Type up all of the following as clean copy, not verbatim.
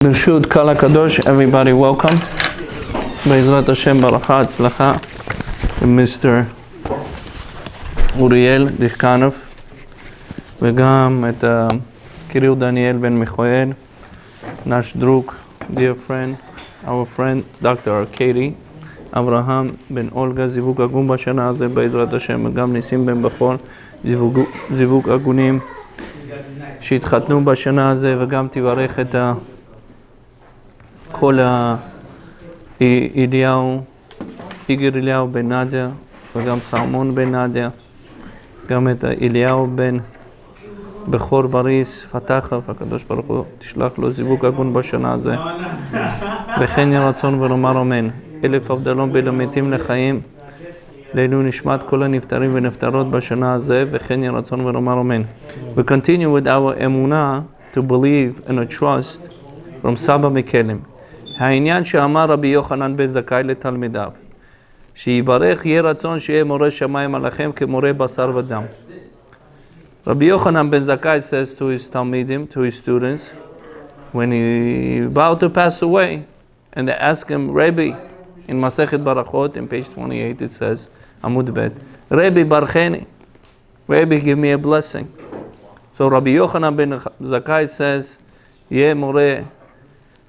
ברשות קהל הקדוש, everybody welcome. בעזרת השם ברכה, הצלחה. מיסטר אוריאל דז'ורייב, וגם את קיריל דניאל בן מיכאל, נש דרוק, dear friend, our friend, דוקטור קיירי, אברהם בן אולגה, זיווג הגון בשנה הזה בעזרת השם, וגם ניסים בן בכור, זיווג הגונים שהתחתנו בשנה הזה, וגם תברך את כל אליהו, איגר אליהו בן נדיה, וגם סלמון בן נדיה, גם את אליהו בן בכור בריס, פתחה, והקדוש ברוך הוא תשלח לו זיווג הגון בשנה הזה. וכן יהי רצון ונאמר אמן. אלף הבדלון בין המתים לחיים, לעילוי נשמת כל הנפטרים ונפטרות בשנה הזה, וכן יהי רצון ונאמר אמן. We continue with our emunah to believe and a trust from סבא מקלם. העניין שאמר רבי יוחנן בן זכאי לתלמידיו, שיברך יהיה רצון שיהיה מורה שמיים עליכם כמורה בשר ודם. Rabbi Yochanan ben Zakkai says to his Talmidim, to his students, when he about to pass away, and they ask him, Rabbi, in Masechet Barachot, in page 28, it says, Amud Bet, Rabbi Barcheni, Rabbi, give me a blessing. So Rabbi Yochanan ben Zakkai says, Yeh more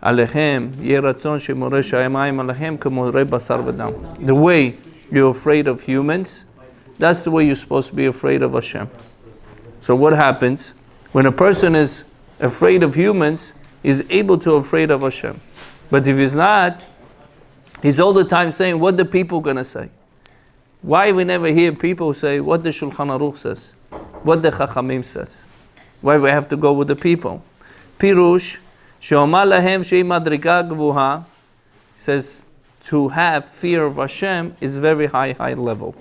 alechem, yeh ratzon shemore shamayim alechem k'more basar v'dam. The way you're afraid of humans, that's the way you're supposed to be afraid of Hashem. So what happens? When a person is afraid of humans, he's able to be afraid of Hashem. But if he's not, he's all the time saying, what the people going to say? Why we never hear people say what the Shulchan Aruch says, what the Chachamim says? Why we have to go with the people? Pirush, she'omar lahem she'i madriga gvuha, says to have fear of Hashem is very high level.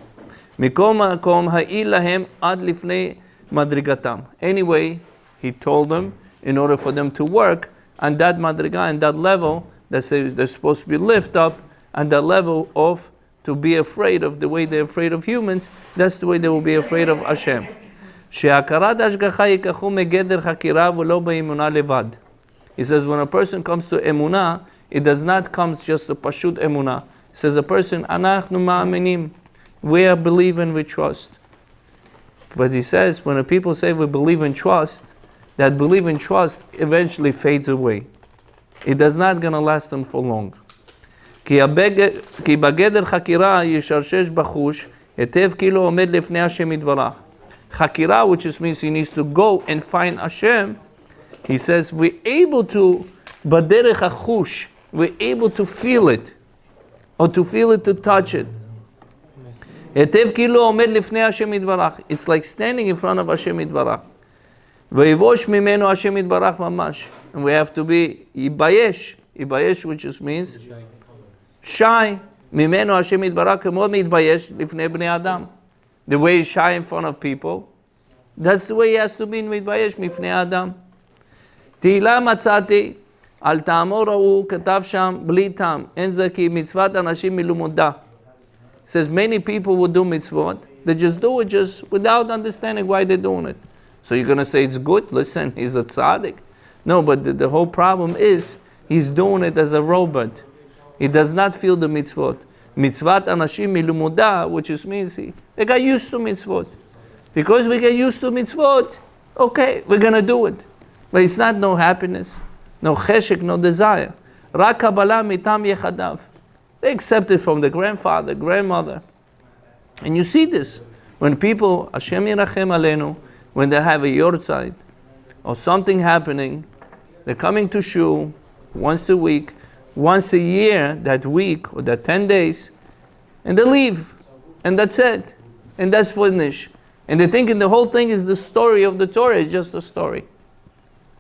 Mikom makom ha'il lahem ad lifnei madrigatam. Anyway, he told them, in order for them to work on that madriga and that level, they're supposed to be lift up, and that level of to be afraid of the way they're afraid of humans, that's the way they will be afraid of Hashem. She'akarat hashgacha yikachu megeder chakira v'lo ba'emunah levad. He says when a person comes to emunah, it does not come just a pashut emunah. He says a person, anachnu ma'aminim, we are believe and we trust. But he says, when the people say we believe and trust, that believe and trust eventually fades away. It does not going to last them for long. כי בגדר חקירה ישרשש בחוש, היטב כאילו עומד לפני השם יתברך. חקירה, which just means he needs to go and find Hashem, he says, we're able to, בדרך החוש, we're able to feel it, or to feel it, to touch it. היטב כאילו עומד לפני השם יתברך. It's like standing in front of Hashem יתברך. ויבוש ממנו השם יתברך ממש. And we have to be יבייש. יבייש, which just means shy. ממנו השם יתברך כמו מתבייש לפני בני אדם. The way he's shy in front of people, that's the way he has to be מתבייש מפני האדם. תהילה מצאתי, על טעמו ראו, כתב שם בלי טעם. אין זה כי מצוות אנשים מלומדה. Says many people will do mitzvot, they just do it just without understanding why they're doing it. So you're going to say it's good? Listen, he's a tzaddik. No, but the whole problem is he's doing it as a robot. He does not feel the mitzvot. Mitzvat anashim milumuda, which just means they got used to mitzvot. Because we get used to mitzvot, okay, we're going to do it. But it's not no happiness, no cheshek, no desire. Rak Kabbalah mitam yechadav. They accept it from the grandfather, grandmother. And you see this. When people, Hashem Yirachem Aleinu, when they have a yortzeit, or something happening, they're coming to shul once a week, once a year, that week, or that 10 days, and they leave. And that's it. And that's finished. And they're thinking the whole thing is the story of the Torah, it's just a story.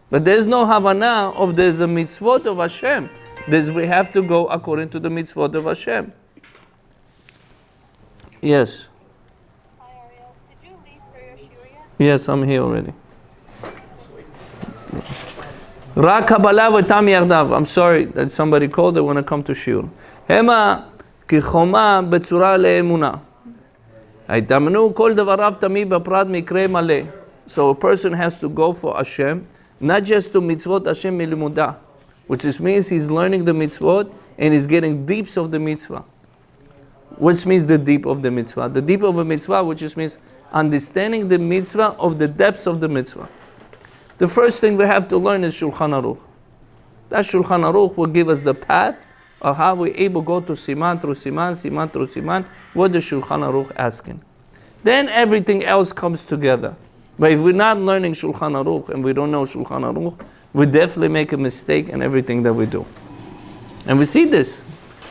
But there's no Havana of there's a mitzvot of Hashem. We have to go according to the mitzvot of Hashem. Yes. Hi Ariel, did you leave for your shiur yet? Yes, I'm here already. Ra Kabbalah v'tam yardav. I'm sorry that somebody called, they want to come to shiur. Hema kichoma b'tzura le'emunah. Haytamnu kol davarav tamid b'prat mikre maleh. So a person has to go for Hashem, not just to mitzvot Hashem milimudah. which means he's learning the mitzvot and he's getting deeps of the mitzvah. Which means the deep of the mitzvah? The deep of a mitzvah, which means understanding the mitzvah of the depths of the mitzvah. The first thing we have to learn is Shulchan Aruch. That Shulchan Aruch will give us the path of how we're able to go to Siman through Siman, Siman through Siman, what the Shulchan Aruch asking. Then everything else comes together. But if we're not learning Shulchan Aruch and we don't know Shulchan Aruch, we definitely make a mistake in everything that we do. And we see this.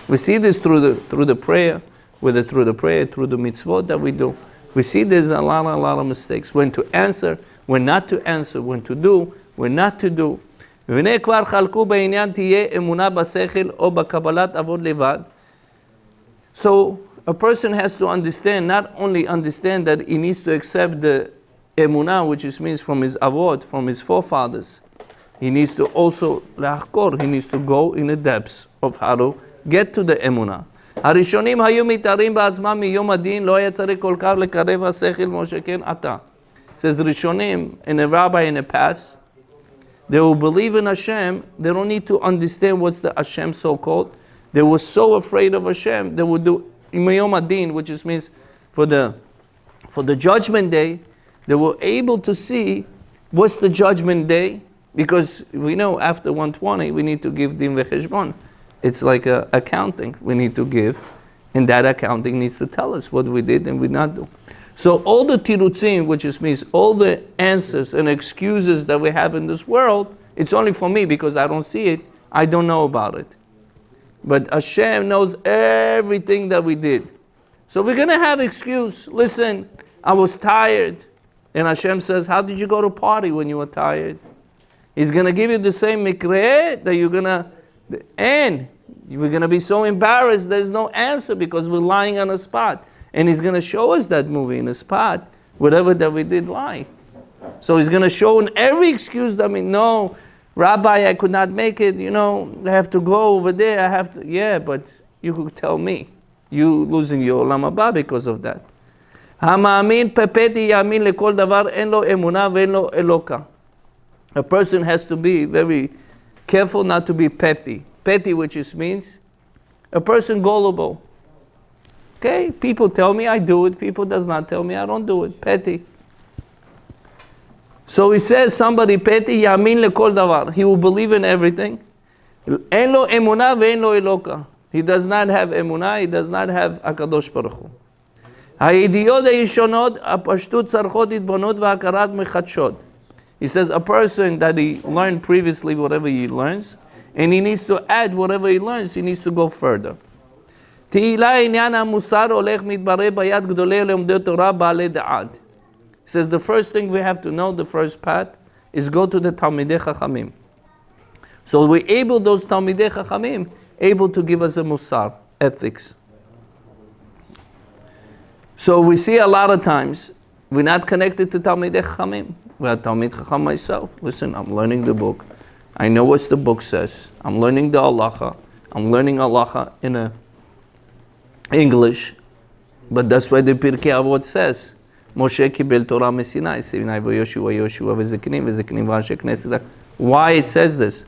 We see this through the prayer, through the mitzvot that we do. We see there's a lot of mistakes. When to answer, when not to answer, when to do, when not to do. So a person has to understand, not only understand that he needs to accept the emunah, which means from his avot, from his forefathers. He needs to also, he needs to go in the depths of how to get to the emunah. הראשונים היו מתארים בעצמם מיום הדין, לא היה צריך כל כך לקרב השכל כמו שכן עתה. Says the Rishonim, and a rabbi in the past, they will believe in Hashem, they don't need to understand what's the Hashem so-called. They were so afraid of Hashem, they would do Yom Adin, which means for the judgment day, they were able to see what's the judgment day, because we know after 120 we need to give Din V'Cheshbon. It's like a accounting we need to give, and that accounting needs to tell us what we did and we not do. So all the tirutzim, which means all the answers and excuses that we have in this world, it's only for me because I don't see it, I don't know about it. But Hashem knows everything that we did. So we're going to have excuse. Listen, I was tired. And Hashem says, how did you go to party when you were tired? He's going to give you the same mikre that you're going to, and we're going to be so embarrassed there's no answer because we're lying on a spot. And he's going to show us that movie in a spot, whatever that we did lie. So he's going to show in every excuse that no, Rabbi, I could not make it, I have to go over there, I have to, yeah, but you could tell me. You losing your olam haba because of that. המאמין פפטי יאמין לכל דבר, אין לו אמונה ואין לו אלוקה. A person has to be very careful not to be petty. Petty, which means a person gullible. Okay, people tell me I do it, people does not tell me I don't do it. Petty. So he says somebody petty yamin lekol davar. He will believe in everything. En lo emunah ve'en lo eloka. He does not have emunah, he does not have HaKadosh Baruch Hu. הידיעות הישנות, הפשטות צריכות התבוננות והכרת מחדשות. He says a person that he learned previously whatever he learns, and he needs to add whatever he learns, he needs to go further. תהילה עניין המוסר הולך מתברר ביד גדולי לומדי תורה בעלי דעת. He says the first thing we have to know, the first path, is go to the Talmidei Chachamim. So we're able, those Talmidei Chachamim, able to give us a musar, ethics. So we see a lot of times, we're not connected to Talmidei Chachamim. We are Talmid Chacham myself. Listen, I'm learning the book. I know what the book says. I'm learning the halacha. I'm learning halacha in English. But that's why the Pirkei Avot says, Moshe kibel Torah mesinai, Sinai v'Yoshua, Yoshua v'Zeknim, V'Zeknim v'Anshe Knesset. Why it says this?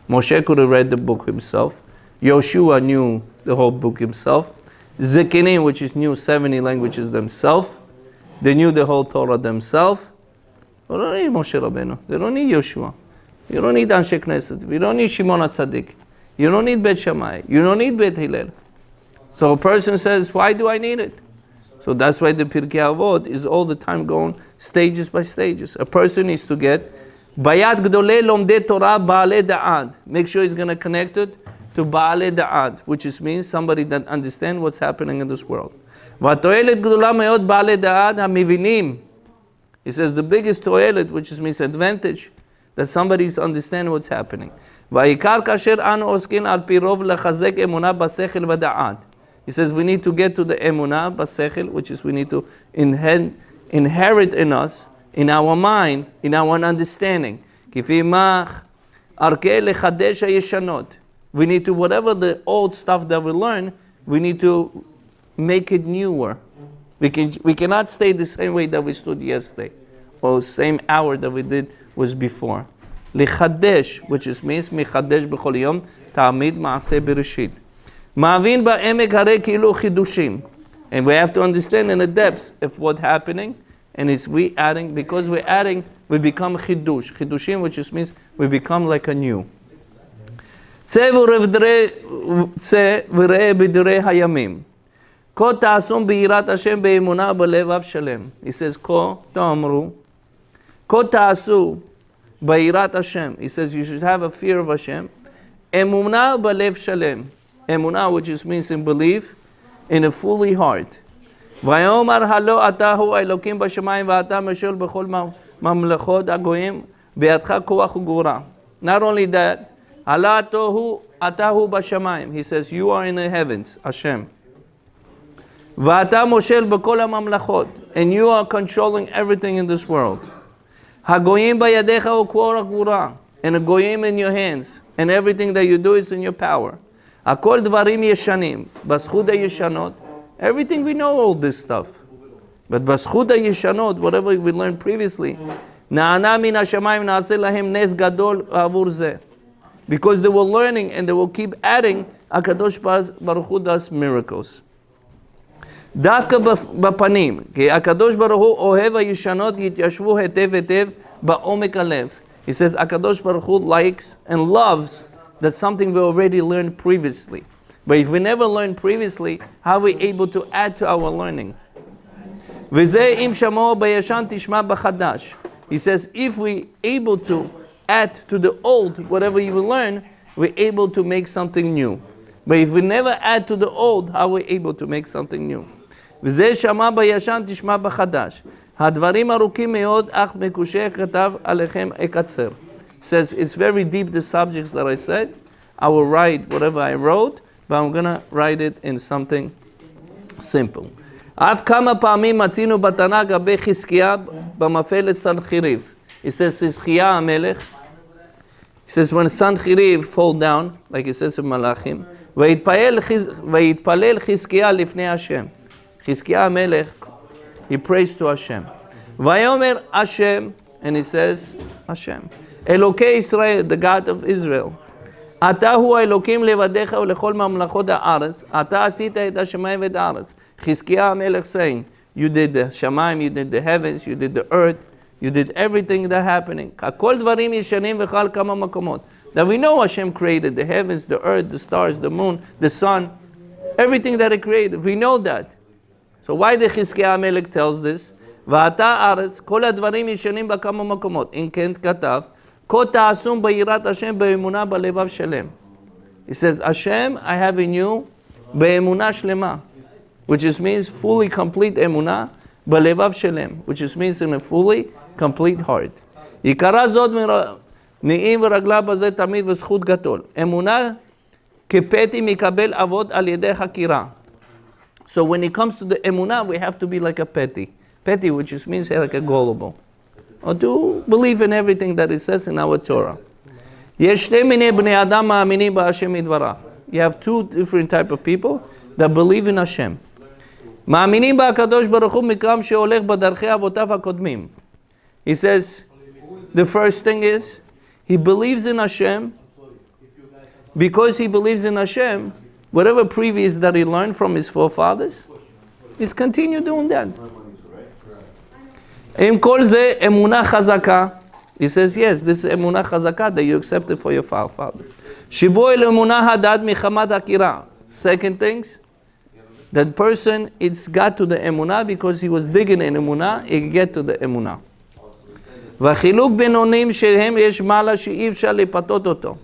Moshe could have read the book himself. Yoshua knew the whole book himself. Zekinim, which is knew 70 languages themselves. They knew the whole Torah themselves. They don't need Moshe Rabbeinu. They don't need Yoshua. You don't need Anshe Knesset. You don't need Shimon HaTzadik. You don't need Bet Shammai. You don't need Bet Hillel. So a person says, why do I need it? So that's why the Pirkei Avot is all the time going stages by stages. A person needs to get Bayat Gdolei Lomdei Torah Baalei Da'ad. Make sure he's going to connect it to Baalei Da'ad, which means somebody that understands what's happening in this world. V'atoelet Gdola Meod Baalei Da'ad HaMivinim. He says the biggest toilet, which means advantage, that somebody's understanding what's happening. V'ikar kasher anu oskin al pi rov lechazek emunah basechel v'da'ad. He says we need to get to the emunah basechel, which is we need to inherit in us, in our mind, in our understanding. Kifi mach arkei lechadesh hayeshanot. We need to, whatever the old stuff that we learn, we need to make it newer. We cannot stay the same way that we stood yesterday, or same hour that we did was before. לחדש, which means מחדש בכל יום, תעמיד מעשה בראשית. מאמין בעמק הרי כאילו חידושים. And we have to understand in the depths of what's happening, and it's we adding, because we're adding, we become chidush. Chidushim, which just means we become like a new. צא וראה בדברי הימים. כה תעשום ביראת השם באמונה בלבב שלם. He says, כה תאמרו, כה תעשו ביראת השם. He says, you should have a fear of Hashem. אמונה בלב שלם. אמונה, which just means in belief, in a fully heart. ויאמר הלא אתה הוא האלוקים בשמיים ואתה משול בכל ממלכות הגויים בידך כוח וגבורה. Not only that, הלא אתה הוא בשמיים. He says, you are in the heavens, Hashem. ואתה מושל בכל הממלכות. And you are controlling everything in this world. הגויים בידיך וכוח הגבורה. And the goyim in your hands. And everything that you do is in your power. הכל דברים ישנים. בזכות הישנות. Everything we know all this stuff. But בזכות הישנות, whatever we learned previously, נענה מן השמיים נעשה להם נס גדול עבור זה. Because they were learning and they will keep adding, הקדוש ברוך הוא does miracles. דווקא בפנים, כי הקדוש ברוך הוא אוהב הישנות יתיישבו היטב היטב בעומק הלב. He says, הקדוש ברוך הוא likes and loves that something we already learned previously. But if we never learned previously, how are we able to add to our learning? וזה אם שמוע בישן תשמע בחדש. He says, if we able to add to the old, whatever you will learn, we're able to make something new. But if we never add to the old, how are we able to make something new? וזה שמע בישן תשמע בחדש. הדברים ארוכים מאוד, אך מקושר כתב עליכם אקצר. He says, it's very deep, the subjects that I said. I will write whatever I wrote, but I'm going to write it in something simple. אף כמה פעמים מצינו בתנ"ך גבי חזקיה במפלת סנחריב. He says, חזקיה המלך. He says, when סנחריב fall down, like it says in מלאכים, ויתפלל חזקיה לפני השם. חזקיה המלך, he prays to Hashem. ויאמר השם, and he says, Hashem. אלוקי ישראל, the God of Israel. אתה הוא האלוקים לבדיך ולכל ממלכות הארץ. אתה עשית את השמיים ואת הארץ. חזקיה המלך saying, you did the שמיים, you did the heavens, you did the earth, you did everything that happening. הכל דברים ישנים וחל כמה מקומות. That we know Hashem created the heavens, the earth, the stars, the moon, the sun, everything that He created. We know that. So why the חזקיה המלך tells this? ואתה הארץ, כל הדברים ישנים בכמה מקומות. אם כן כתב, כה תעשום ביראת השם באמונה בלבב שלם. He says, Hashem, I have in you באמונה שלמה, which just means fully complete אמונה, בלבב שלם, which just means in a fully complete heart. יקרא זאת נעים ורגלה בזה תמיד וזכות גדול. אמונה כפתי מקבל אבות על ידי חקירה. So when it comes to the אמונה, we have to be like a petty. Petty, which just means like a gullible. Or to believe in everything that it says in our Torah. יש שתי מיני בני אדם מאמינים בהשם יתברך. You have two different type of people that believe in Hashem. מאמינים בהקדוש ברוך הוא מכם שהולך בדרכי אבותיו הקודמים. He says, the first thing is, he believes in Hashem. Because he believes in Hashem, whatever previous that he learned from his forefathers, he's continue doing that. עם כל זה אמונה חזקה. He says, yes, this is אמונה חזקה that you accepted for your forefathers. שיבו אל אמונה הדעת מחמת הקירה. Second things, that person, it's got to the אמונה because he was digging in אמונה, he get to the אמונה. והחילוק בין עונים שהם יש מעלה שאי אפשר לפתות אותו.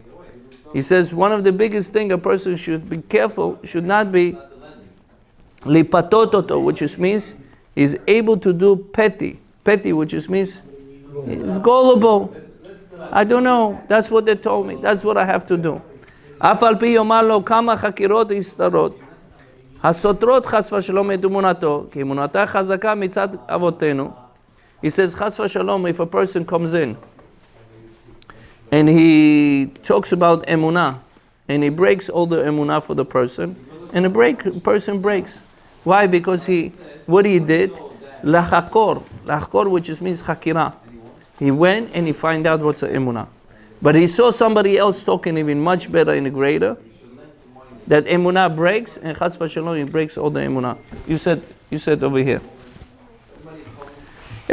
He says, one of the biggest thing a person should be careful, should not be לפתות אותו, which just means he's able to do petty. Petty, which just means he's gullible. I don't know. That's what they told me. That's what I have to do. אף על פי יאמר לו כמה חקירות הסתרות, הסותרות חס ושלום את אמונתו, כי אמונתה חזקה מצד אבותינו. He says, חס ושלום, if a person comes in and he talks about emunah, and he breaks all the emunah for the person, and the person breaks. Why? Because what he did, lahakor, which just means hakira. He went and he find out what's the emunah. But he saw somebody else talking even much better and greater. That emunah breaks, and chas v'shalom, it breaks all the emunah. You said over here.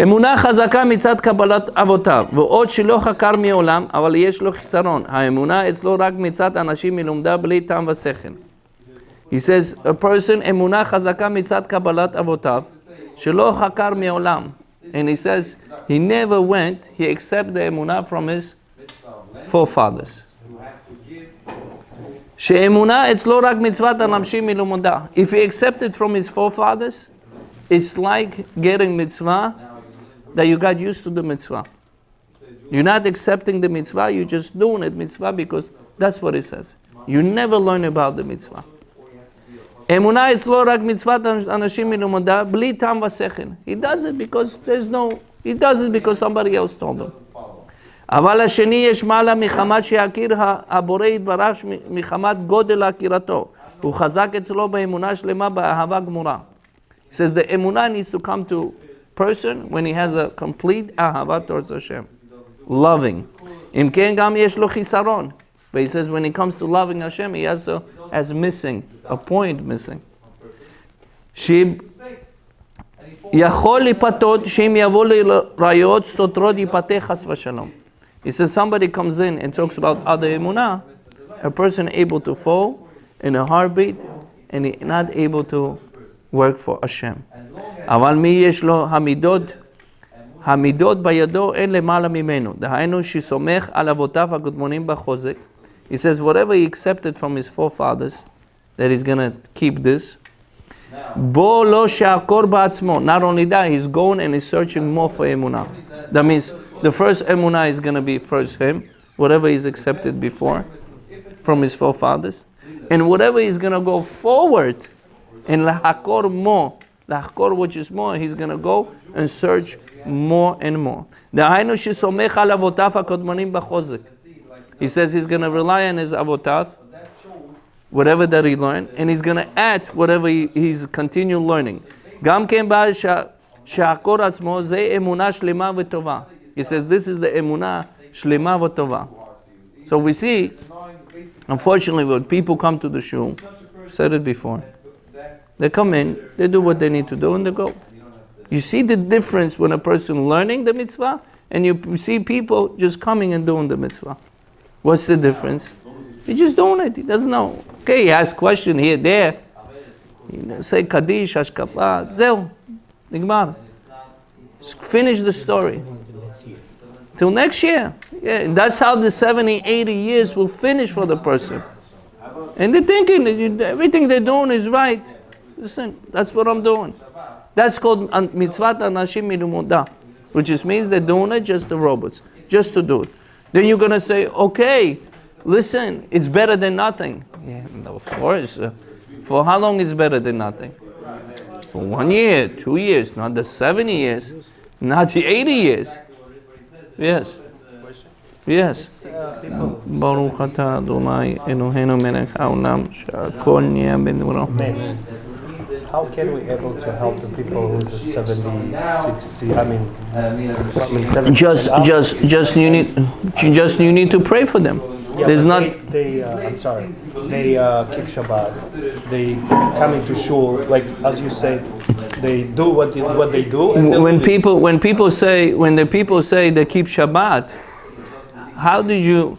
אמונה חזקה מצד קבלת אבותיו, ועוד שלא חקר מעולם, אבל יש לו חיסרון. האמונה אצלו רק מצד אנשים מלומדה בלי טעם ושכל. He says, a person, אמונה חזקה מצד קבלת אבותיו, שלא חקר מעולם. And he says, he never went, he accepted the אמונה from his forefathers. שאמונה אצלו רק מצוות אנשים מלומדה. If he accepted from his forefathers, it's like getting mitzvah, that you got used to the mitzvah. You're not accepting the mitzvah, you're just doing it mitzvah because that's what it says. You never learn about the mitzvah. אמונה אצלו רק מצוות אנשים מלומדה, בלי טעם ושכל. He does it because he does it because somebody else told him. אבל השני יש מעלה מחמת שיכיר הבורא יתברך מחמת גודל הכירתו. הוא חזק אצלו באמונה שלמה באהבה גמורה. He says the emunah needs to come to person when he has a complete ahava towards Hashem. Loving. אם כן גם יש לו חיסרון. But he says when it comes to loving Hashem, he has missing, a point missing. שיכול להיפתות שאם יבוא לראיות סותרות ייפתח חס ושלום. He says somebody comes in and talks about other emunah, a person able to fall in a heartbeat and he not able to work for Hashem. אבל מי יש לו המידות בידו אין למעלה ממנו. דהיינו שסומך על אבותיו הקדמונים בחוזק. He says whatever he accepted from his forefathers, that he's going to keep this. בו לא שעקור בעצמו. Not only that, he's going and he's searching more for emunah. That means the first emunah is going to be first him, whatever he's accepted before from his forefathers. And whatever he's going to go forward and lahakor more, lahakor which is more, he's going to go and search more and more. דהיינו שסומך על אבותיו הקדמונים בחוזק. He says he's going to rely on his avotav, whatever that he learned, and he's going to add whatever he's continue learning. גם כן בא שעקור עצמו, זה אמונה שלמה וטובה. He says this is the אמונה שלמה וטובה. So we see, unfortunately, when people come to the shul, said it before, they come in, they do what they need to do, and they go. You see the difference when a person learning the mitzvah, and you see people just coming and doing the mitzvah. What's the difference? He's just doing it. He doesn't know. Okay, he asks question here, there. Say Kaddish, Hashkapah, Zeu, Nigmar. Finish the story. Till next year. Yeah, and that's how the 70, 80 years will finish for the person. And they're thinking that everything they're doing is right. Listen, that's what I'm doing. That's called mitzvat anashim milumudah, which just means they're doing it just the robots, just to do it. Then you're going to say, okay, listen, it's better than nothing. Yeah, of course. For how long is better than nothing? For 1 year, 2 years, not the 70 years, not the 80 years. Yes. Yes. Baruch atah Adonai Eloheinu melech haolam she'akol nהיה b'nuro. How can we able to help the people who's a 70, 60, probably 70? Just you need to pray for them. Yeah, There's not. They keep Shabbat. They come into shul, like as you said. They do what they do. And When the people say they keep Shabbat, how did you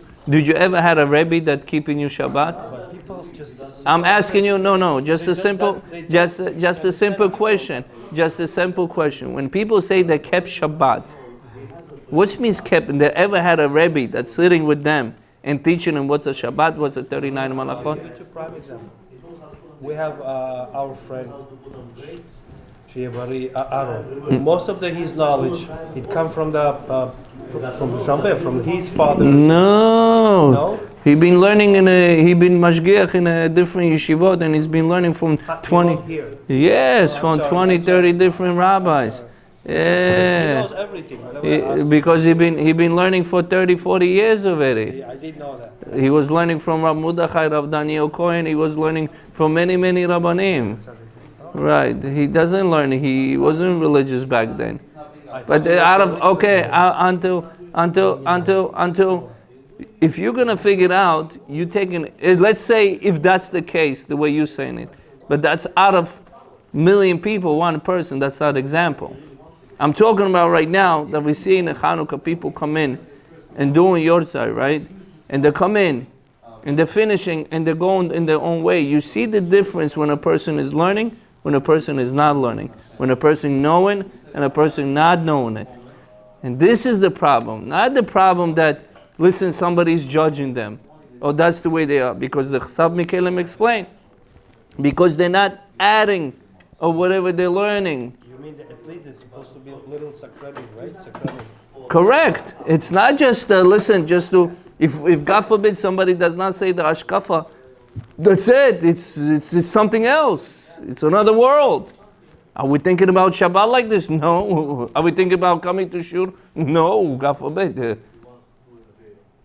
ever had a Rebbe that keeping you Shabbat? I'm asking you, just a simple question. Just a simple question. When people say they kept Shabbat, what means kept? They ever had a Rebbe that's sitting with them and teaching them what's a Shabbat, what's a 39 Malachot? It's a prime example. We have our friend Rav Ariel. Most of his knowledge it come from the Shambeh, from his father. No. He been learning he been mashgiach in a different yeshivot, and he's been learning from 20. Yes, from 20, 30 different rabbis. Yeah. He knows everything. Because he been learning for 30, 40 years already. I did know that. He was learning from Rav Mudachai, Rav Daniel Cohen. He was learning from many, many rabbanim. Right. He doesn't learn. He wasn't religious back then. But until if you're going to figure it out, you taking, let's say if that's the case, the way you're saying it, but that's out of million people, one person, that's not example. I'm talking about right now that we see in the Hanukkah people come in and doing Yortzai, right? And they come in and they're finishing and they're going in their own way. You see the difference when a person is learning, when a person is not learning, when a person knowing and a person not knowing it. And this is the problem. Not the problem that, listen, somebody's judging them. Oh, that's the way they are. Because the Chasab Mikelim explained. Because they're not adding or whatever they're learning. You mean that at least it's supposed to be a little sakranim, right? Sakranim. Correct. It's not just, listen, just to, if God forbid somebody does not say the Ashkafa, that's it. It's something else. It's another world. Are we thinking about Shabbat like this? No. Are we thinking about coming to Shur? No, God forbid.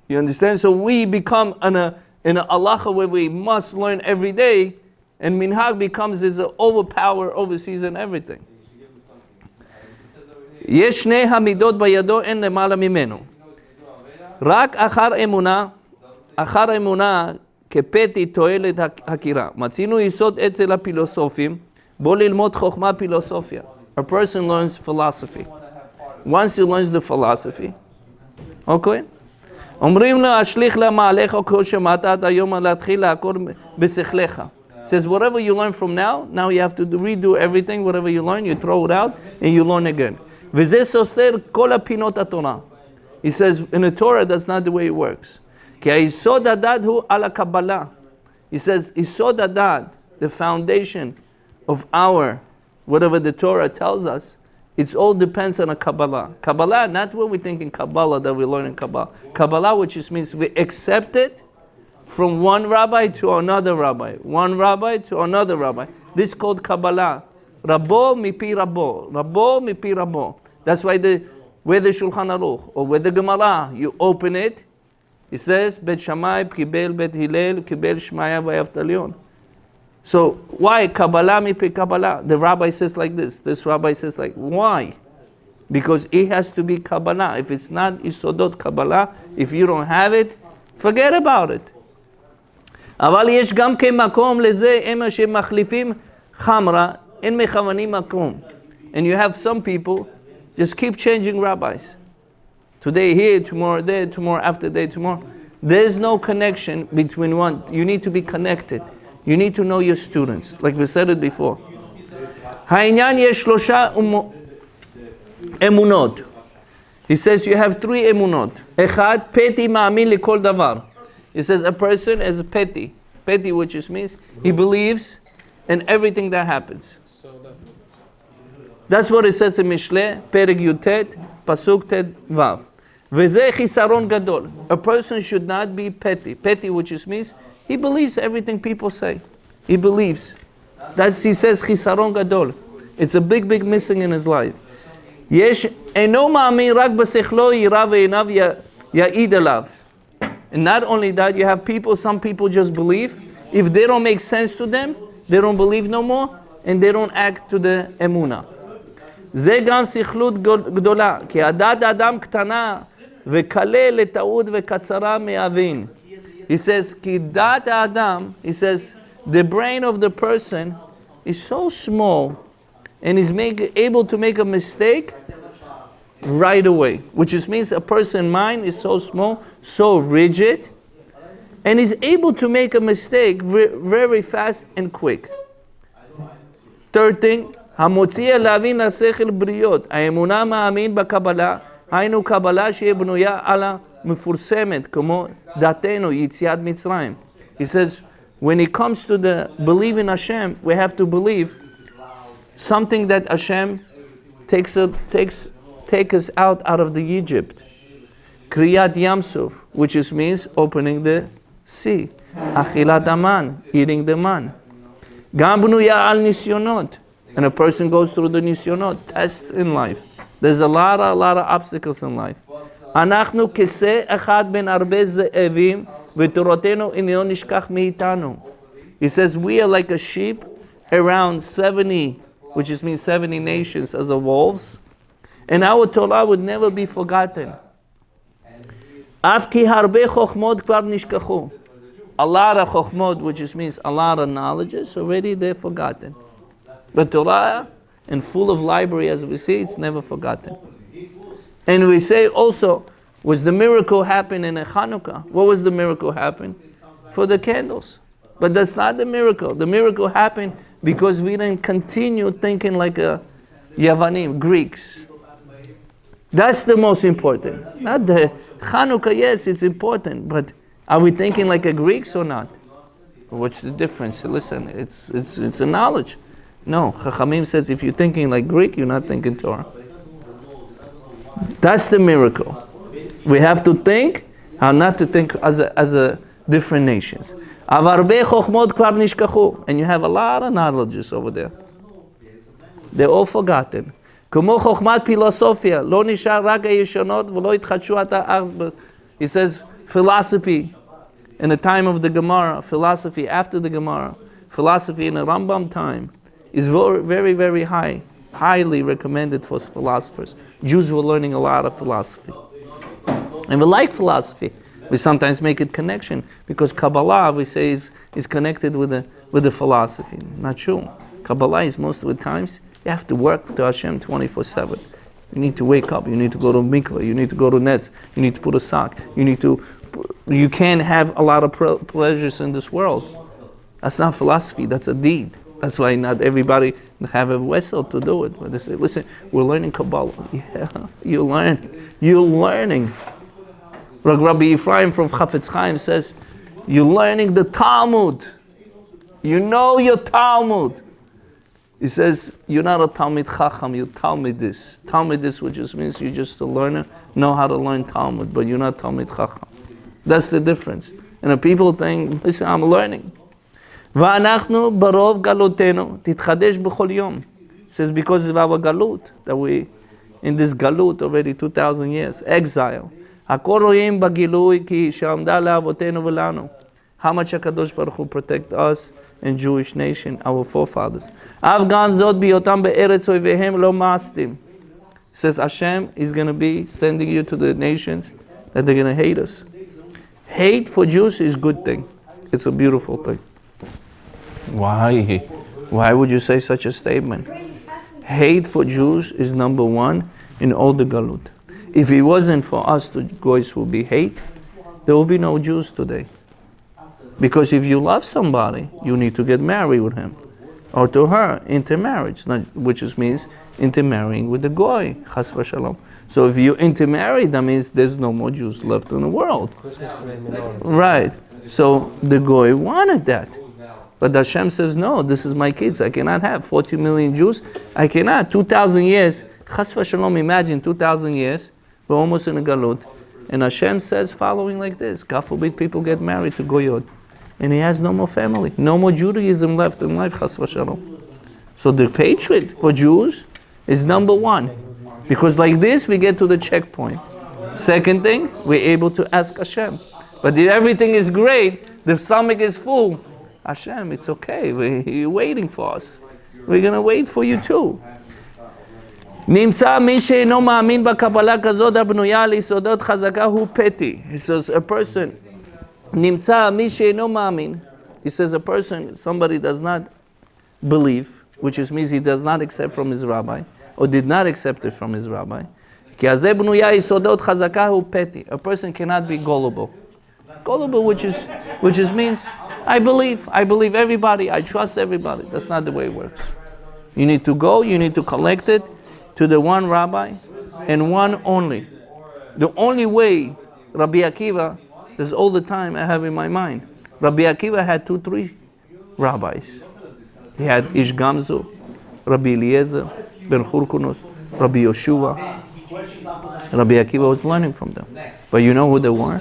You understand? So we become in a halacha where we must learn every day, and minhag becomes this overpower, overseas and everything. יש שני המידות בידו אין למעלה ממנו. רק אחר אמונה כפתי תועלת הכירה. מצינו יסוד אצל הפילוסופים, בוא ללמוד חוכמה פילוסופיה. A person learns philosophy. Once he learns the philosophy, okay? אומרים לו, אשליך למעליך כל שמעת עד היום להתחיל לעקור בשכלך. Says, whatever you learn from now you have to redo everything, whatever you learn, you throw it out, and you learn again. וזה סותר כל הפינות התורה. He says, in the Torah, that's not the way it works. כי היסוד הדת הוא על הקבלה. He says, יסוד הדת, the foundation of our, whatever the Torah tells us, it all depends on a Kabbalah. Kabbalah, not what we think in Kabbalah that we learn in Kabbalah. Kabbalah, which just means we accept it from one rabbi to another rabbi. One rabbi to another rabbi. This is called Kabbalah. Rabo mipi rabo. Rabo mipi rabo. That's why where the Shulchan Aruch or where the Gemara, you open it, it says, Bet Shammai, Kibel, Bet Hillel, Kibel Shmaya, Vayavtalion. So why Kabbalah mipi Kabbalah? The rabbi says like this rabbi says like, why? Because it has to be Kabbalah. If it's not Isodot Kabbalah, if you don't have it, forget about it. אבל יש גם כמקום לזה, הם שמחליפים חמרה, אין מכוונים מקום. And you have some people just keep changing rabbis. Today here, tomorrow there, tomorrow after day, tomorrow. There's no connection between one. You need to be connected. You need to know your students, like we said it before. העניין יש שלושה אמונות. He says you have three אמונות. אחד, פתי מאמין לכל דבר. He says a person is a peti. Peti, which just means he believes in everything that happens. That's what it says in Mishle, Perek Yutet, Pasuk Tet Vav. V'zeh chisaron gadol. A person should not be petty. Petty, which just means he believes everything people say. He believes. He says chisaron gadol. It's a big missing in his life. Yesh eno ma'amין רק בשכלו ירא ועיניו יעיד עליו. And not only that, you have some people just believe. If they don't make sense to them, they don't believe no more, and they don't act to the אמונה. זה גם סכלות גדולה, כי הדעת האדם קטנה וקלה לטעות וקצרה מהבין. He says, כי דעת האדם, he says, the brain of the person is so small, and is able to make a mistake right away, which just means a person's mind is so small, so rigid, and is able to make a mistake very fast and quick. Third thing, המוציא להבין השכל בריות, האמונה מאמין בקבלה, היינו קבלה שהיא בנויה על המפורסמת, כמו דתנו, יציאת מצרים. He says, when it comes to the believe in Hashem, we have to believe something that Hashem take us out of the Egypt. Kriyat Yamsuf, which just means opening the sea. Achilat aman, eating the man. Gam bnuya al nisyonot. And a person goes through the nisyonot, tests in life. There's a lot of obstacles in life. אנחנו כסא אחד בין הרבה זאבים, ותורתנו אינו נשכח מאיתנו. He says, we are like a sheep around 70, which just means 70 nations as a wolves. And our Torah would never be forgotten. Af ki harbe chokhmot kvar nishkachu. A lot of chokhmot, which means a lot of knowledges, already they're forgotten. But Torah, and full of library as we see, it's never forgotten. And we say also, was the miracle happen in a Hanukkah? What was the miracle happen? For the candles. But that's not the miracle. The miracle happened because we didn't continue thinking like a Yavanim, Greeks. That's the most important. Not the Hanukkah, yes, it's important, but are we thinking like a Greeks or not? What's the difference? Listen, it's a knowledge. No, Chachamim says if you're thinking like Greek, you're not thinking Torah. That's the miracle. We have to think how not to think as a different nations. And you have a lot of knowledges over there. They're all forgotten. He says philosophy in the time of the Gemara, philosophy after the Gemara, philosophy in the Rambam time is very, very, very highly recommended for philosophers. Jews were learning a lot of philosophy. And we like philosophy. We sometimes make it connection because Kabbalah, we say, is connected with the philosophy. Not true. Kabbalah is most of the times, you have to work to Hashem 24/7. You need to wake up, you need to go to mikveh, you need to go to nets, you need to put a sock, you can't have a lot of pleasures in this world. That's not philosophy, that's a deed. That's why not everybody have a vessel to do it. But they say, listen, we're learning Kabbalah. Yeah, you learn. You're learning. Rabbi Ephraim from Chafetz Chaim says, you're learning the Talmud. You know your Talmud. He says, you're not a Talmid Chacham, you're Talmidis. Talmidis, which just means you're just a learner, know how to learn Talmud, but you're not Talmid Chacham. That's the difference. And the people think, listen, I'm learning. ואנחנו ברוב גלותנו תתחדש בכל יום. He says because of our galut, that we in this galut already 2,000 years, exile. הכל רואים בגילוי כי שעמדה לאבותינו ולנו. How much HaKadosh Baruch Hu protect us and Jewish nation, our forefathers. אף גם זאת בהיותם בארץ אויביהם לא מאסתים. He says Hashem is going to be sending you to the nations that they're going to hate us. Hate for Jews is a good thing. It's a beautiful thing. Why? Why would you say such a statement? Hate for Jews is number one in all the galut. If it wasn't for us, the goys would be hate, there will be no Jews today. Because if you love somebody, you need to get married with him or to her, intermarriage, which means intermarrying with the goy, chas v'shalom. So if you intermarry, that means there's no more Jews left in the world. Right. So the goy wanted that. But Hashem says, no, this is my kids. I cannot have 40 million Jews. I cannot. 2,000 years. Chas v'shalom, imagine 2,000 years. We're almost in a galut. And Hashem says following like this. God forbid people get married to goyot. And he has no more family. No more Judaism left in life. Chas v'shalom. So the hatred for Jews is number one. Because like this, we get to the checkpoint. Second thing, we're able to ask Hashem. But if everything is great, the stomach is full. Hashem, it's okay. You're waiting for us. We're going to wait for you too. נמצא מי שאינו מאמין בקבלה כזאת הבנויה על יסודות חזקה הוא פתי. He says a person, נמצא מי שאינו מאמין. He says a person, somebody does not believe, which means he does not accept from his rabbi, or did not accept it from his rabbi. כי על זה בנויה יסודות חזקה הוא פתי. A person cannot be gullible. Gullible, which means I believe everybody, I trust everybody. That's not the way it works. You need to go, you need to collect it to the one rabbi and one only. The only way, Rabbi Akiva, this all the time I have in my mind. Rabbi Akiva had 2-3 rabbis. He had Ish Gamzu, Rabbi Eliezer, Ben Hurkunos, Rabbi Yoshua. Rabbi Akiva was learning from them. But you know who they were?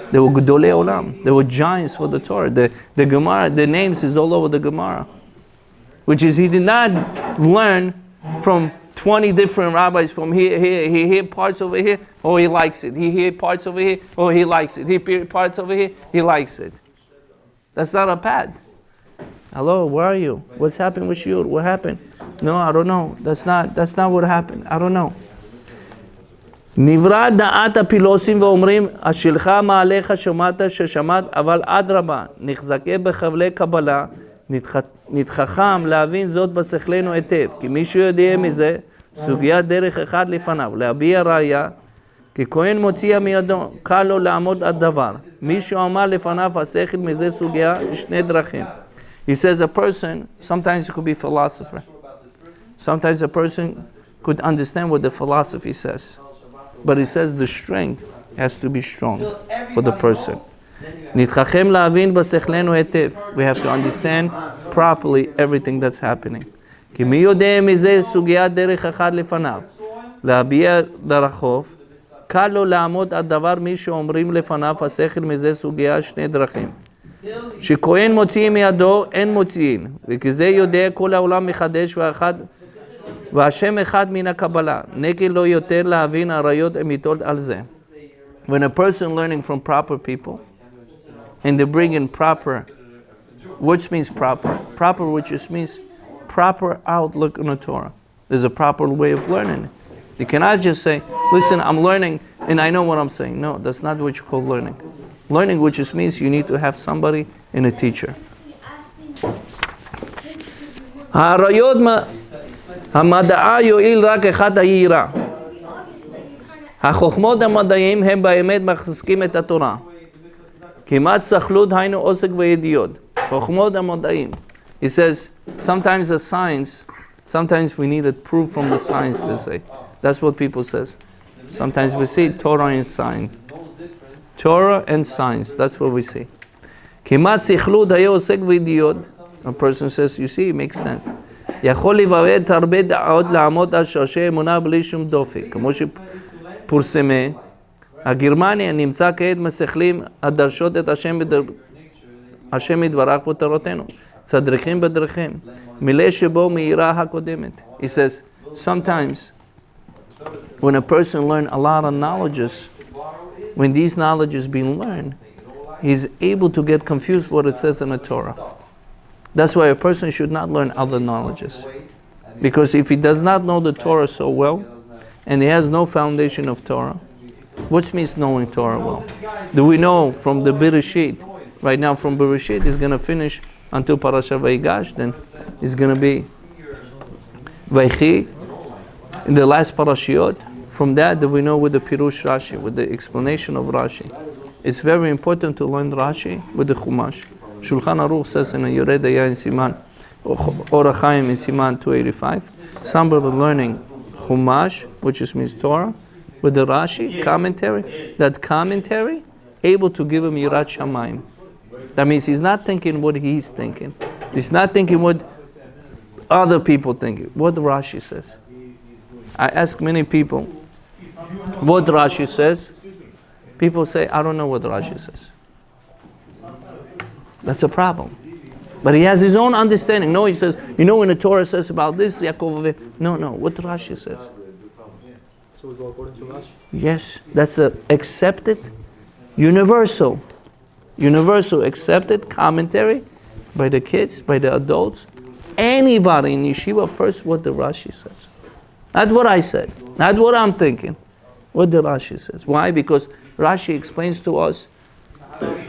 They were Gedolei Olam. They were giants for the Torah. The Gemara, the names is all over the Gemara. Which is he did not learn from 20 different rabbis from here, he hear parts over here, oh he likes it. He hear parts over here, oh he likes it. He hear parts over here, he likes it. That's not a pad. Hello, where are you? What's happened with you? What happened? No, I don't know. That's not what happened. I don't know. נברא דעת הפילוסים ואומרים, השלך מעליך שמעת ששמעת, אבל אדרבה, נחזקה בחבלי קבלה, נתחכם להבין זאת בשכלנו היטב, כי מישהו יודע מזה, סוגיית דרך אחד לפניו, להביע ראיה, כי כהן מוציאה מידו, קל לו לעמוד עד דבר. מישהו אמר לפניו השכל מזה סוגיה, שני דרכים. He says a person, sometimes it could be a philosopher. Sometimes a person could understand what the philosophy says. But he says the strength has to be strong for the person. נתחכם להבין בשכלנו היטב. We have to understand properly everything that's happening. כי מי יודע מזה סוגיית דרך אחד לפניו. להביע דרכוב, קל לו לעמוד על דבר מי שאומרים לפניו השכל מזה סוגיה שני דרכים. שכהן מוציא מידו אין מוציאין, וכזה יודע כל העולם מחדש ואחד, והשם אחד מן הקבלה, נקל לו יותר להבין עריות אמיתות על זה. When a person learning from proper people, and they bring in proper, which means proper which just means proper outlook on the Torah. There's a proper way of learning. You cannot just say, listen, I'm learning and I know what I'm saying. No, that's not what you call learning. Learning, which just means you need to have somebody and a teacher. העריות המדעה יועיל רק אחד היראה. החוכמות המדעיים הם באמת מחזקים את התורה. כמעט סכלות היינו עוסק בידיעות. חוכמות המדעיים. He says, sometimes the science, sometimes we need a proof from the science to say. That's what people says. Sometimes we see Torah and science. Torah and science, that's what we see. כמעט סכלות היה עוסק בידיעות. A person says, you see, it makes sense. יכול לברד הרבה דעות לעמוד על שורשי אמונה בלי שום דופק. כמו שפורסמה, הגרמניה נמצא כעת משכלים הדרשות את השם יתברך ותורתנו. צדריכים בדרכם. מילא שבו מהירה הקודמת. He says, sometimes when a person learns a lot of knowledges, when these knowledges being learned, he's able to get confused what it says in the Torah. That's why a person should not learn other knowledges. Because if he does not know the Torah so well, and he has no foundation of Torah, what means knowing Torah well? Do we know from the Bereshit, right now from Bereshit, is going to finish until Parashat Vayigash, then it's going to be Vaychi, in the last parashiot. From that, do we know with the Pirush Rashi, with the explanation of Rashi. It's very important to learn Rashi with the Chumash. Shulchan Aruch says in a Yored Daya in Siman, Or HaChaim in Siman 285, somebody learning Chumash, which just means Torah, with the Rashi, commentary, that commentary, able to give him Yirat Shamayim. That means he's not thinking what he's thinking. He's not thinking what other people think. What Rashi says. I ask many people, what Rashi says? People say, I don't know what Rashi says. That's a problem. But he has his own understanding. No, he says, you know when the Torah says about this, Yaakov, no, what Rashi says. So we go according to Rashi? Yes, that's a accepted, universal accepted commentary by the kids, by the adults. Anybody in yeshiva, first what the Rashi says. Not what I said, not what I'm thinking, what the Rashi says. Why? Because Rashi explains to us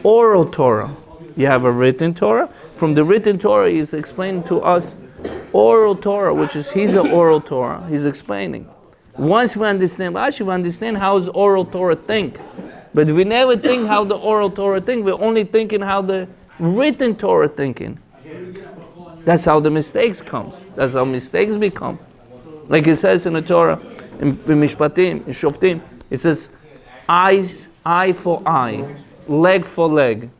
oral Torah. You have a written Torah. From the written Torah, he's explaining to us oral Torah, which is he's an oral Torah. He's explaining. Once we understand Rashi, we understand how does oral Torah think. But we never think how the oral Torah think. We're only thinking how the written Torah thinking. That's how the mistakes comes. That's how mistakes become. Like it says in the Torah, in Mishpatim, in Shoftim, it says, eye for eye, leg for leg.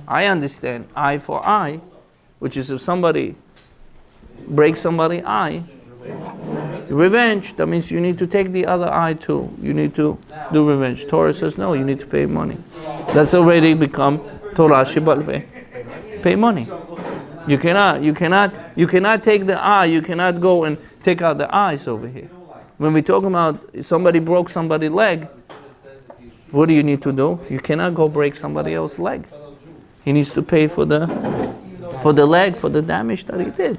I understand eye for eye, which is if somebody breaks somebody's eye, revenge, that means you need to take the other eye too. You need to do revenge. Torah says no, you need to pay money. That's already become Torah Shebal Peh. Pay money. You cannot take the eye, you cannot go and take out the eyes over here. When we talk about if somebody broke somebody's leg, what do you need to do? You cannot go break somebody else's leg. He needs to pay for the leg, for the damage that he did.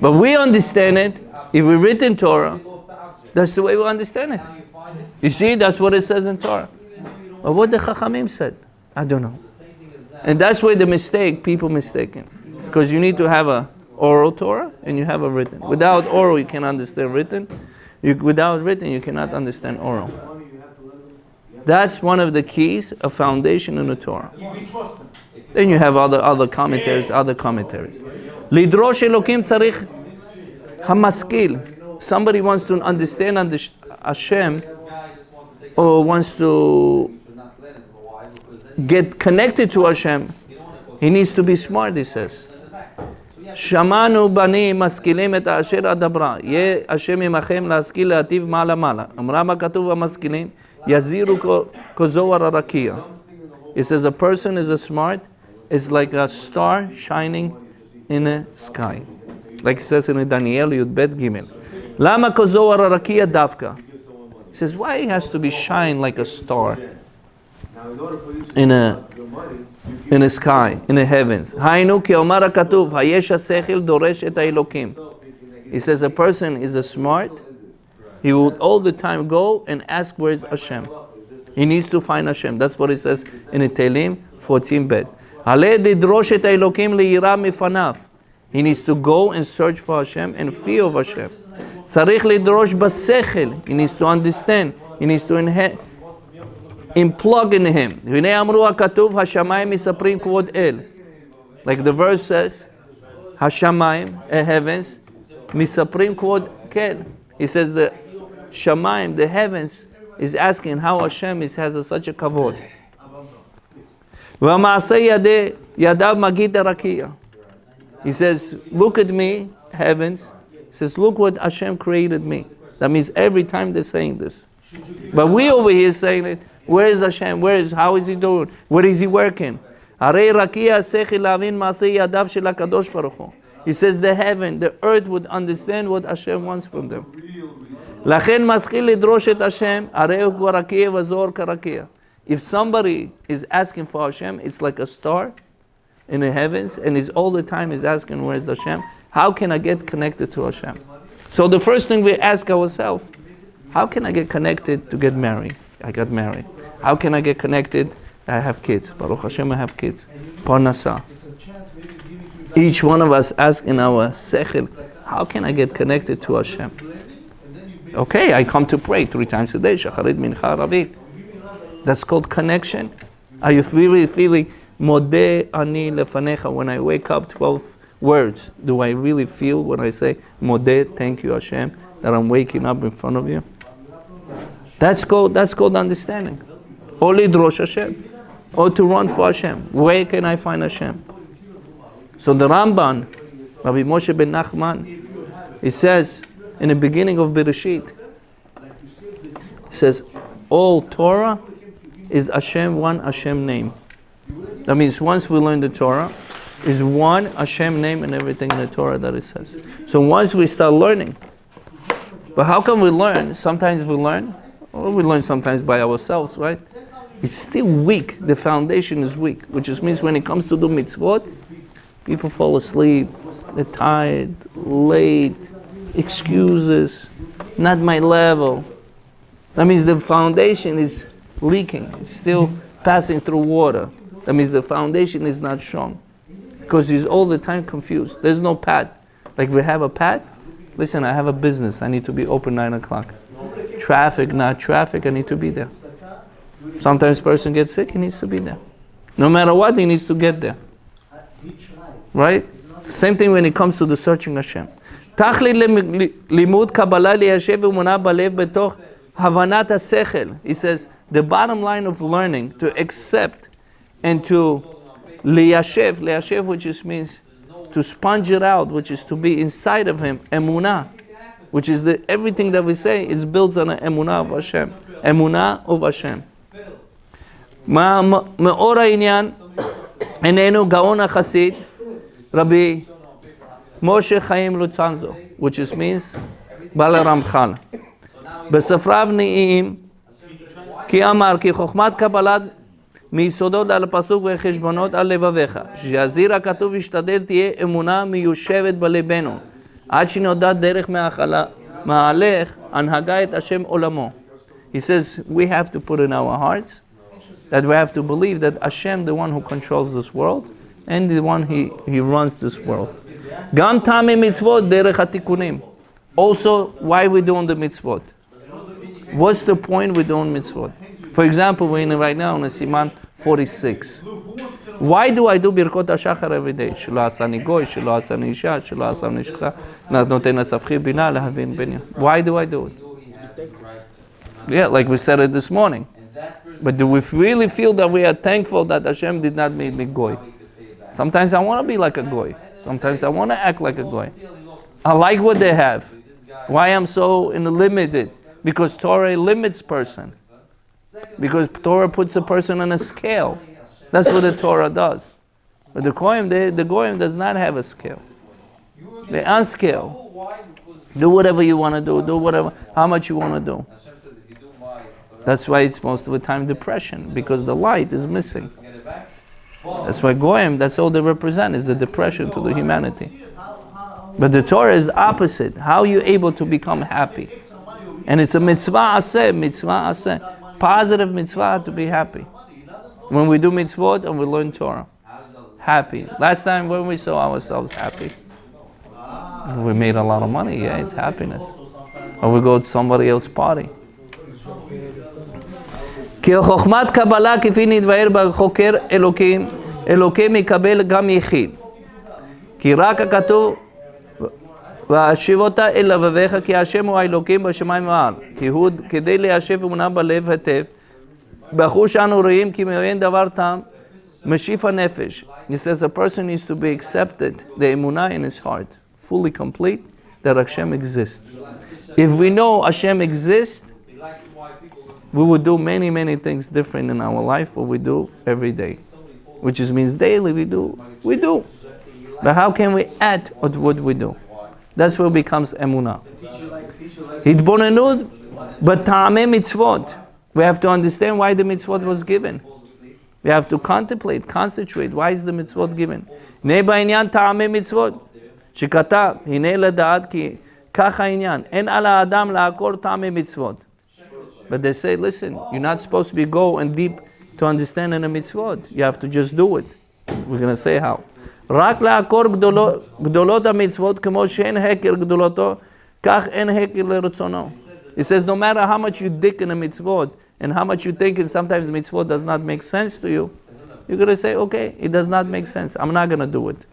But we understand it, if we read in Torah, that's the way we understand it. You see, that's what it says in Torah. But what the Chachamim said, I don't know. And that's where the mistake, people mistaken. Because you need to have a oral Torah and you have a written. Without oral, you can understand written. Without written, you cannot understand oral. That's one of the keys, a foundation in the Torah. Then you have other commentaries. Lidrosh Elokim tzarich hamaskil. Somebody wants to understand Hashem or wants to get connected to Hashem. He needs to be smart, he says. Shamanu bani maskilim et asher adabra. Ye Hashem imachem laskil leativ mala mala. Amra ma katuv hamaskilim yaziru kozoar arakia. It says a person is a smart, is like a star shining in a sky. Like it says in Daniel Yud Bet Gimel. Lama kozoar arakia davka. He says, why it has to be shine like a star in a sky, in the heavens? Hainu ki omar katuv hayesha sechil doresh et haelokim. He says a person is a smart. He would all the time go and ask where is Hashem. He needs to find Hashem. That's what it says in the Tehillim 14 bet. Haleh didrosh et haelokim leira mifanav. He needs to go and search for Hashem and fear of Hashem. Tzarich lidrosh basechel. He needs to understand. He needs to implug in him. V'nei amru hakatuv hashamayim misaprim kvod el. Like the verse says, hashamayim, heavens, misaprim kvod kel. He says the shamayim, the heavens, is asking how Hashem has such a kavod. V'ma'aseh yadav magid rakia. He says, look at me, heavens. He says, look what Hashem created me. That means every time they're saying this. But we over here saying it, where is Hashem? How is he doing? Where is he working? He says the heaven, the earth would understand what Hashem wants from them. If somebody is asking for Hashem, it's like a star in the heavens, and he's all the time is asking, where is Hashem? How can I get connected to Hashem? So the first thing we ask ourselves, how can I get connected to get married? I got married. How can I get connected? I have kids. Baruch Hashem, I have kids. Parnasa. Each one of us ask in our sechel, how can I get connected to Hashem? Okay, I come to pray 3 times a day. Shacharit, Mincha, Ravit. That's called connection. Are you really feeling Modeh ani lefanecha? When I wake up, 12 words. Do I really feel when I say Modeh, thank you Hashem, that I'm waking up in front of you? That's called understanding. Or lidrosh Hashem, or to run for Hashem. Where can I find Hashem? So the Ramban, Rabbi Moshe ben Nachman, he says in the beginning of Bereshit, he says all Torah is Hashem, one Hashem name. That means once we learn the Torah, is one Hashem name and everything in the Torah that it says. So once we start learning, but how can we learn? Sometimes we learn, or we learn sometimes by ourselves, right? It's still weak. The foundation is weak, which just means when it comes to do mitzvot, people fall asleep, they're tired, late, excuses, not my level. That means the foundation is leaking. It's still passing through water. That means the foundation is not strong, because he's all the time confused. There's no pad. Like we have a pad. Listen, I have a business. I need to be open 9 o'clock. Traffic, not traffic, I need to be there. Sometimes person gets sick, he needs to be there. No matter what, he needs to get there. Right? Same thing when it comes to the searching Hashem. Tachlit limud Kabbalah liyashev u'munah balev betoch havanat hasechel. He says, the bottom line of learning, to accept and to liyashev, which just means to sponge it out, which is to be inside of him, emunah, which is everything that we say is built on an emunah of Hashem. Emunah of Hashem. מאור העניין איננו גאון החסיד רבי משה חיים לוצנזו, which is means בעל הרמח"ל. בספריו נעים כי אמר כי חוכמת קבלה מיסודות על הפסוק וחשבונות על לבביך, שהזיר הכתוב ישתדל תהיה אמונה מיושבת בלבנו, עד שנודע דרך מהלך הנהגה את השם עולמו. He says we have to put in our hearts that we have to believe that Hashem, the one who controls this world, and the one he runs this world. Gam ta'amei mitzvot derech hatikunim. Also, why we're doing the mitzvot? What's the point we're doing mitzvot? For example, we're in right now on a Siman 46. Why do I do Birkot HaShachar every day? Shelo asani goy, shelo asani isha, shelo asani shchita, noten asafchi bina lehavin benya. Why do I do it? Yeah, like we said it this morning. But do we really feel that we are thankful that Hashem did not make me goy? Sometimes I want to be like a goy. Sometimes I want to act like a goy. I like what they have. Why I'm so limited? Because Torah limits person. Because Torah puts a person on a scale. That's what the Torah does. But the Goyim does not have a scale. They're on scale. Do whatever you want to do. Do whatever, how much you want to do. That's why it's most of the time depression, because the light is missing. That's why Goyim, that's all they represent, is the depression to the humanity. But the Torah is opposite. How are you able to become happy? And it's a mitzvah aseh, positive mitzvah to be happy. When we do mitzvot and we learn Torah. Happy. Last time when we saw ourselves happy, we made a lot of money, yeah, it's happiness. Or we go to somebody else's party. כי חוכמת קבלה כפי נתבהר בחוקר אלוקים, אלוקים יקבל גם יחיד. כי רק הכתוב, והשיב אותה אל לבביך, כי השם הוא האלוקים בשמיים ועל. כי הוא כדי ליישב אמונה בלב היטב, בחוש אנו רואים כי מבין דבר טעם, משיף הנפש. He says a person needs to be accepted, the emunah in his heart, fully complete, that Hashem exists. If we know Hashem exists, we would do many, many things different in our life what we do every day. Which means daily we do. But how can we add what we do? That's where it becomes emunah. Hitbonenut b'ta'amei mitzvot. We have to understand why the mitzvot was given. We have to contemplate, concentrate. Why is the mitzvot given? Ne ba'inyan ta'amei mitzvot. שכתב, הנה לדעת כי כך העניין. אין על האדם לעקור טעמי מצוות. But they say, listen, you're not supposed to be go and deep to understand in a mitzvot. You have to just do it. We're going to say how. רק לעקור גדולות המצוות כמו שאין הכר גדולתו, כך אין הכר לרצונו. He says, no matter how much you dig in a mitzvot and how much you think and sometimes mitzvot does not make sense to you, you're going to say, okay, it does not make sense. I'm not going to do it.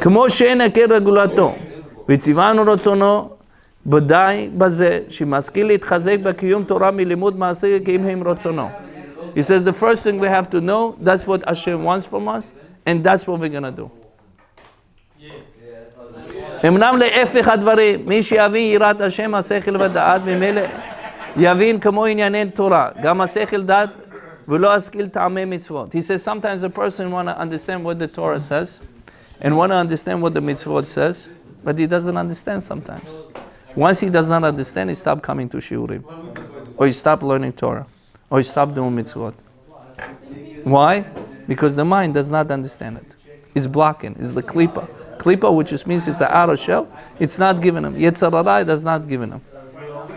כמו שאין הכר רגולתו, וציוונו רצונו, בוודאי בזה שמשכיל להתחזק בקיום תורה מלימוד מעשה כי אם הם רצונו. He says the first thing we have to know, that's what Hashem wants from us, and that's what we're going to do. אמנם להפך הדברים, מי שיבין יראת השם השכל ודעת, ממילא יבין כמו ענייני תורה, גם השכל דעת ולא השכיל טעמי מצוות. He says sometimes a person want to understand what the Torah says, and want to understand what the mitzvot says, but he doesn't understand sometimes. Once he does not understand, he stops coming to shiurim, or he stops learning Torah, or he stops doing mitzvot. Why? Because the mind does not understand it. It's blocking. It's the klipa. Klipa, which just means it's the outer shell, it's not given him. Yetzer hara does not given him.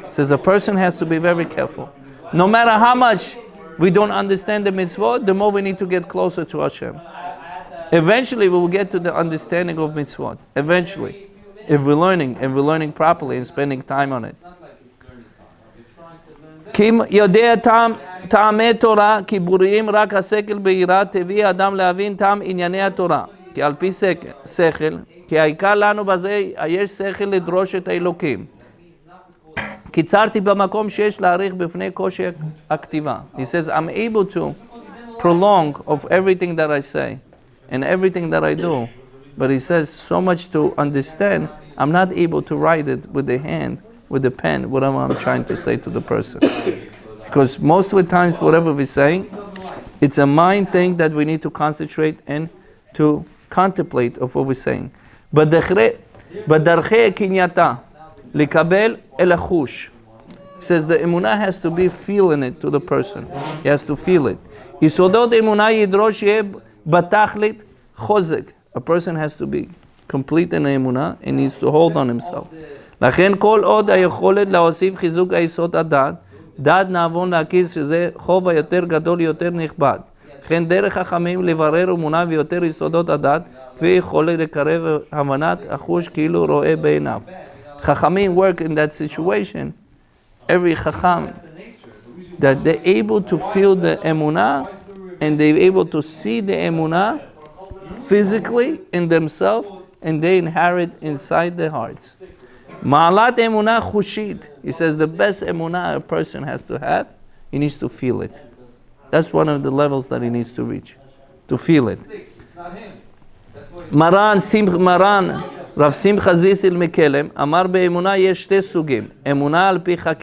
Says a person has to be very careful. No matter how much we don't understand the mitzvot, the more we need to get closer to Hashem. Eventually, we will get to the understanding of mitzvot. Eventually, if we're learning properly and spending time on it. כי יודע טעמי תורה, כי בוריים רק השכל ביראה, תביא אדם להבין טעם ענייני התורה. כי על פי שכל, כי העיקר לנו בזה, יש שכל לדרוש את האלוקים. קיצרתי במקום שיש להעריך בפני קושי הכתיבה. He says, I'm able to prolong of everything that I say and everything that I do. But he says, so much to understand, I'm not able to write it with the hand, with the pen, whatever I'm trying to say to the person. Because most of the times, whatever we're saying, it's a mind thing that we need to concentrate and to contemplate of what we're saying. בדרכי קנייתה, לקבל אל החוש. He says the emunah has to be feeling it to the person. He has to feel it. יסודות אמונה ידרוש שיהיה בתכלית חוזק. A person has to be complete in the emunah and needs to hold on himself. לכן כל עוד היכולת להוסיף חיזוק היסוד הדת, דת נעוון להכיר שזה חוב היותר גדול יותר נכבד. לכן דרך חכמים לברר אמונה ויותר יסודות הדת, ויכולת לקרב הבנת החוש כאילו רואה בעיניו. חכמים work in that situation. Every חכם, that they're able to feel the אמונה, and they're able to see the אמונה physically in themselves, and they inherit inside their hearts. מעלת אמונה חושית. He says the best אמונה a person has to have, he needs to feel it. That's one of the levels that he needs to reach, to feel it. מרן, רב שמחה זיסל מקלם, אמר באמונה יש שתי סוגים. אמונה על פי חקיקה.